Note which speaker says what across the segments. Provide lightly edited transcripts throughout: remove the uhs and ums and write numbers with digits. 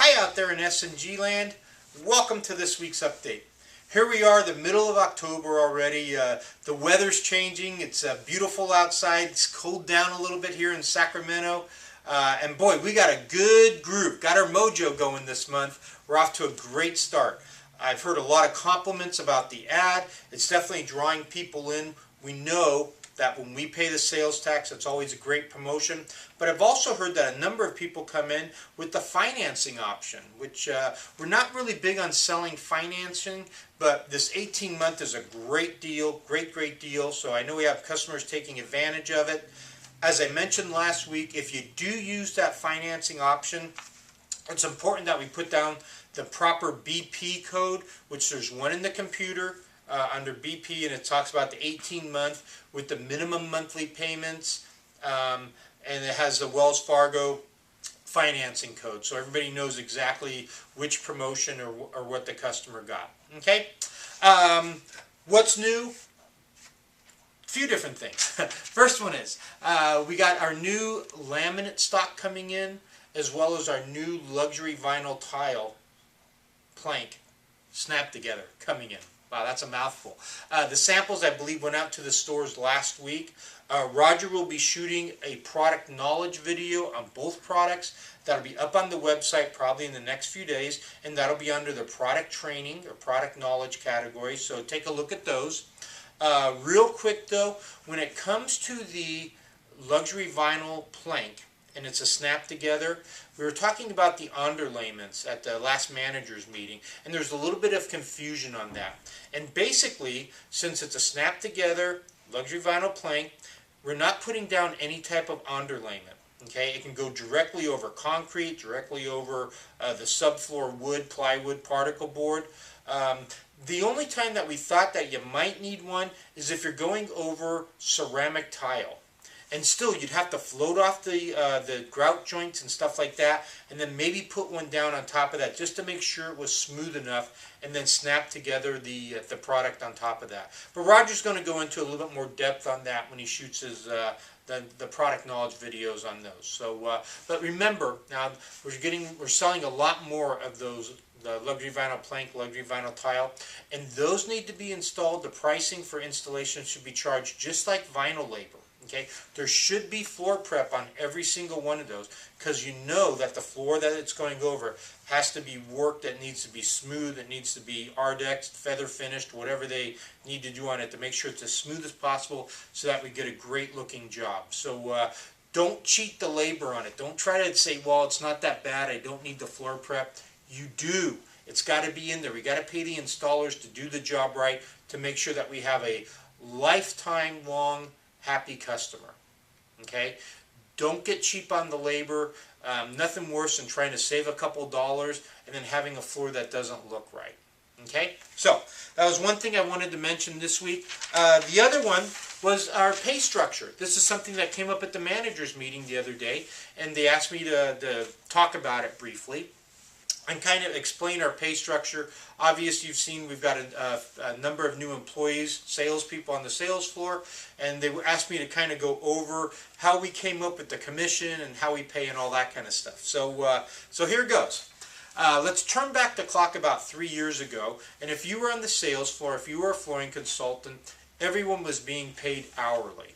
Speaker 1: Hi out there in S&G land. Welcome to this week's update. Here we are, the middle of October already. The weather's changing. It's beautiful outside. It's cooled down a little bit here in Sacramento. And boy, we got a good group. Got our mojo going this month. We're off to a great start. I've heard a lot of compliments about the ad. It's definitely drawing people in. We know that when we pay the sales tax, it's always a great promotion. But I've also heard that a number of people come in with the financing option, which we're not really big on selling financing, but this 18-month is a great deal, great deal. So I know we have customers taking advantage of it. As I mentioned last week, if you do use that financing option, it's important that we put down the proper BP code, which there's one in the computer under BP, and it talks about the 18-month with the minimum monthly payments, and it has the Wells Fargo financing code, so everybody knows exactly which promotion or what the customer got. Okay, what's new? A few different things. First one is we got our new laminate stock coming in, as well as our new luxury vinyl tile plank snap together coming in. Wow, that's a mouthful. The samples, I believe, went out to the stores last week. Roger will be shooting a product knowledge video on both products. That'll be up on the website probably in the next few days, and that'll be under the product training or product knowledge category, so take a look at those. Real quick though, when it comes to the luxury vinyl plank, and it's a snap together, we were talking about the underlayments at the last managers meeting, and there's a little bit of confusion on that. And basically, since it's a snap together luxury vinyl plank, we're not putting down any type of underlayment. Okay, it can go directly over concrete, directly over the subfloor wood, plywood, particle board. The only time that we thought that you might need one is if you're going over ceramic tile. And still, you'd have to float off the grout joints and stuff like that, and then maybe put one down on top of that just to make sure it was smooth enough, and then snap together the product on top of that. But Roger's going to go into a little bit more depth on that when he shoots his the product knowledge videos on those. So, but remember, now we're selling a lot more of those. The luxury vinyl plank, luxury vinyl tile, and those need to be installed. The pricing for installation should be charged just like vinyl labor. Okay, there should be floor prep on every single one of those, because you know that the floor that it's going over has to be worked, that needs to be smooth, it needs to be Ardexed, feather finished, whatever they need to do on it to make sure it's as smooth as possible so that we get a great looking job. So don't cheat the labor on it. Don't try to say, well, it's not that bad, I don't need the floor prep. You do. It's got to be in there. We got to pay the installers to do the job right, to make sure that we have a lifetime long happy customer. Okay, don't get cheap on the labor. Nothing worse than trying to save a couple dollars and then having a floor that doesn't look right. Okay, so that was one thing I wanted to mention this week. The other one was our pay structure. This is something that came up at the managers meeting the other day, and they asked me to talk about it briefly and kind of explain our pay structure. Obviously, you've seen we've got a number of new employees, salespeople on the sales floor, and they asked me to kind of go over how we came up with the commission and how we pay and all that kind of stuff. So, so here goes. Let's turn back the clock about 3 years ago, and if you were on the sales floor, if you were a flooring consultant, everyone was being paid hourly.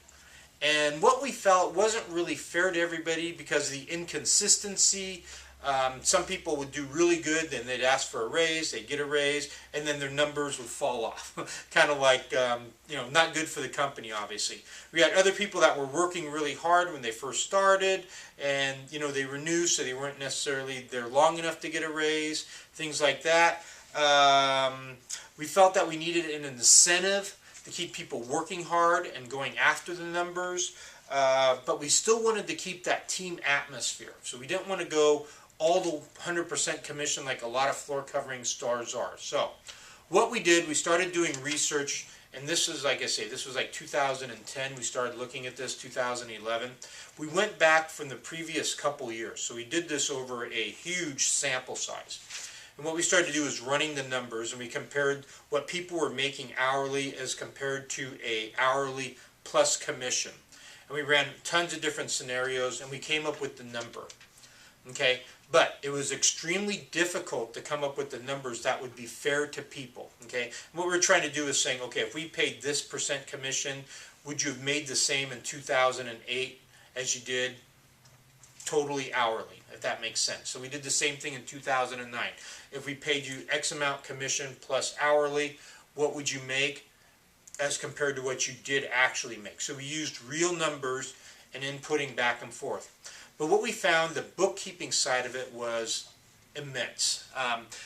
Speaker 1: And what we felt wasn't really fair to everybody because of the inconsistency. Some people would do really good, then they'd ask for a raise, they'd get a raise, and then their numbers would fall off. Kind of like, not good for the company, obviously. We had other people that were working really hard when they first started, and, they were new, so they weren't necessarily there long enough to get a raise, things like that. We felt that we needed an incentive to keep people working hard and going after the numbers, but we still wanted to keep that team atmosphere. So we didn't want to go all the 100% commission like a lot of floor covering stars are. So what we did, we started doing research, and this is, like I say, this was like 2010. We started looking at this 2011. We went back from the previous couple years. So we did this over a huge sample size. And what we started to do is running the numbers, and we compared what people were making hourly as compared to a hourly plus commission. And we ran tons of different scenarios, and we came up with the number. Okay, but it was extremely difficult to come up with the numbers that would be fair to people. Okay, what we're trying to do is saying, okay, if we paid this % commission, would you have made the same in 2008 as you did totally hourly, if that makes sense. So we did the same thing in 2009. If we paid you X amount commission plus hourly, what would you make as compared to what you did actually make? So we used real numbers and inputting back and forth. But what we found, the bookkeeping side of it was immense.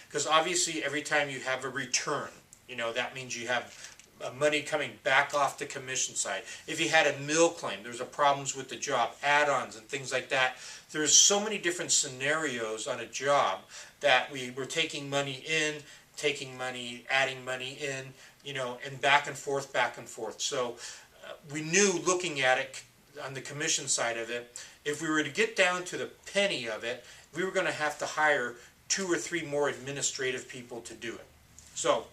Speaker 1: Because obviously every time you have a return, that means you have money coming back off the commission side. If you had a mill claim, there's problems with the job, add-ons and things like that. There's so many different scenarios on a job that we were taking money in, taking money, adding money in, and back and forth, back and forth. So we knew looking at it on the commission side of it, if we were to get down to the penny of it, we were going to have to hire 2 or 3 more administrative people to do it. So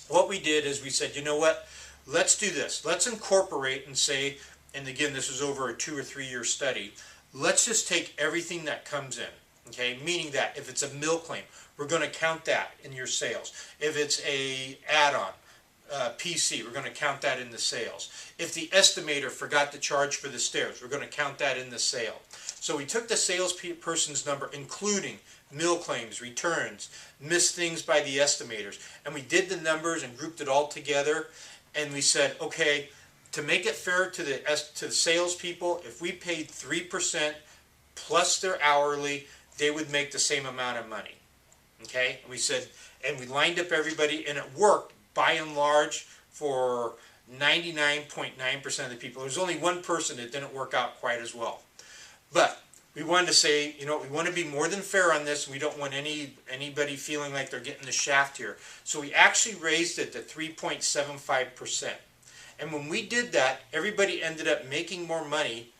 Speaker 1: what we did is we said, you know what, let's do this. Let's incorporate and say, and again, this is over a 2 or 3 year study, let's just take everything that comes in, okay? Meaning that if it's a mill claim, we're going to count that in your sales. If it's a add-on, PC, we're going to count that in the sales. If the estimator forgot to charge for the stairs, we're going to count that in the sale. So we took the salesperson's number, including mill claims, returns, missed things by the estimators, and we did the numbers and grouped it all together, and we said, okay, to make it fair to the salespeople, if we paid 3% plus their hourly, they would make the same amount of money. Okay, and we said, and we lined up everybody, and it worked by and large for 99.9% of the people. There was only one person that didn't work out quite as well. But we wanted to say, we want to be more than fair on this. We don't want anybody feeling like they're getting the shaft here. So we actually raised it to 3.75%. And when we did that, everybody ended up making more money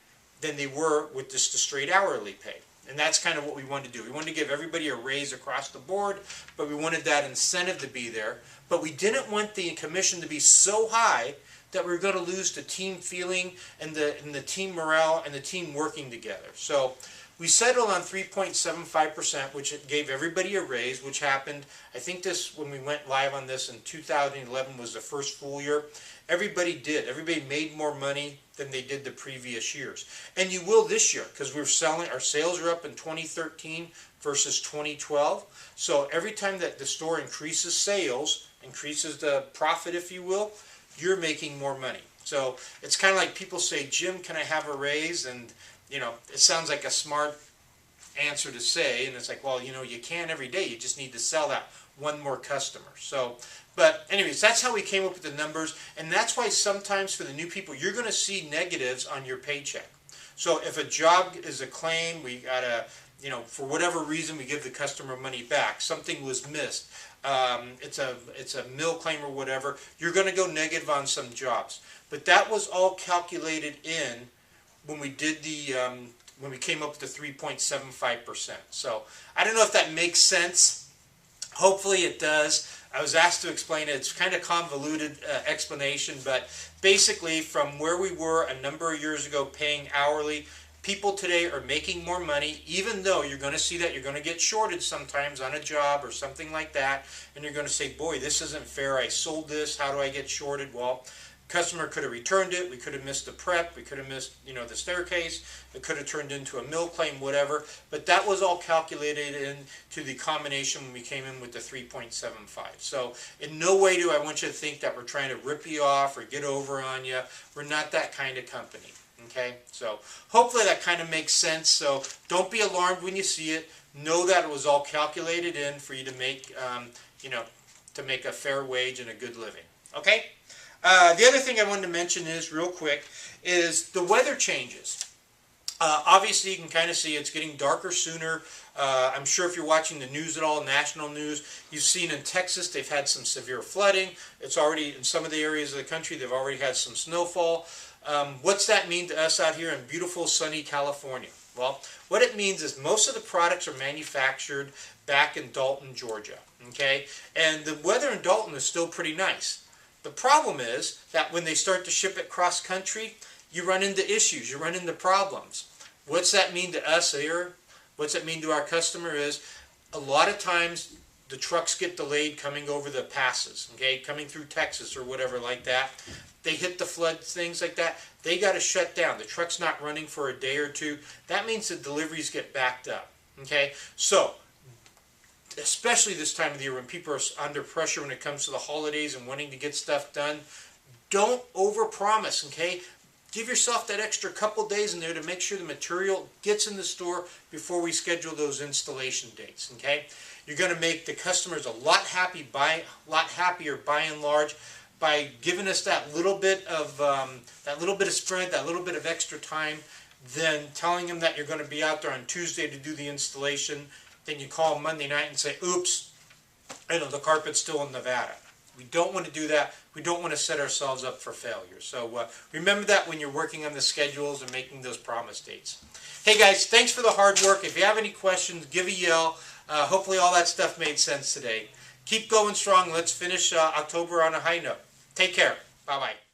Speaker 1: than they were with just the straight hourly pay. And that's kind of what we wanted to do. We wanted to give everybody a raise across the board, but we wanted that incentive to be there. But we didn't want the commission to be so high that we were going to lose the team feeling and the team morale and the team working together. So we settled on 3.75%, which it gave everybody a raise, which happened, I think when we went live on this in 2011 was the first full year. Everybody did. Everybody made more money than they did the previous years. And you will this year, because our sales are up in 2013 versus 2012. So every time that the store increases sales, increases the profit, if you will, you're making more money. So it's kind of like people say, Jim, can I have a raise? And, it sounds like a smart answer to say. And it's like, well, you can every day. You just need to sell that one more customer. So, but anyways, that's how we came up with the numbers. And that's why sometimes for the new people, you're going to see negatives on your paycheck. So if a job is a claim, we got to, for whatever reason, we give the customer money back. Something was missed. It's a mill claim or whatever. You're going to go negative on some jobs. But that was all calculated in when we did when we came up with the 3.75%. So I don't know if that makes sense. Hopefully it does. I was asked to explain it. It's kind of convoluted explanation, but basically from where we were a number of years ago paying hourly, people today are making more money, even though you're going to see that you're going to get shorted sometimes on a job or something like that, and you're going to say, boy, this isn't fair. I sold this. How do I get shorted? Well, customer could have returned it. We could have missed the prep. We could have missed, the staircase. It could have turned into a mill claim, whatever. But that was all calculated into the combination when we came in with the 3.75. So in no way do I want you to think that we're trying to rip you off or get over on you. We're not that kind of company. Okay, so hopefully that kind of makes sense. So don't be alarmed when you see it. Know that it was all calculated in for you to make, to make a fair wage and a good living. Okay. The other thing I wanted to mention is, real quick, is the weather changes. Obviously, you can kind of see it's getting darker sooner. I'm sure if you're watching the news at all, national news, you've seen in Texas they've had some severe flooding. It's already, in some of the areas of the country, they've already had some snowfall. What's that mean to us out here in beautiful, sunny California? Well, what it means is most of the products are manufactured back in Dalton, Georgia. Okay? And the weather in Dalton is still pretty nice. The problem is that when they start to ship it cross-country, you run into issues, you run into problems. What's that mean to us here? What's that mean to our customer is a lot of times the trucks get delayed coming over the passes, okay, coming through Texas or whatever like that. They hit the flood, things like that. They got to shut down. The truck's not running for a day or two. That means the deliveries get backed up, okay? So, especially this time of the year when people are under pressure when it comes to the holidays and wanting to get stuff done, don't overpromise, okay? Give yourself that extra couple days in there to make sure the material gets in the store before we schedule those installation dates, okay? You're going to make the customers a lot happier by and large by giving us that little bit of spread, that little bit of extra time, than telling them that you're going to be out there on Tuesday to do the installation. Then you call Monday night and say, oops, the carpet's still in Nevada. We don't want to do that. We don't want to set ourselves up for failure. So remember that when you're working on the schedules and making those promise dates. Hey guys, thanks for the hard work. If you have any questions, give a yell. Hopefully all that stuff made sense today. Keep going strong. Let's finish October on a high note. Take care. Bye-bye.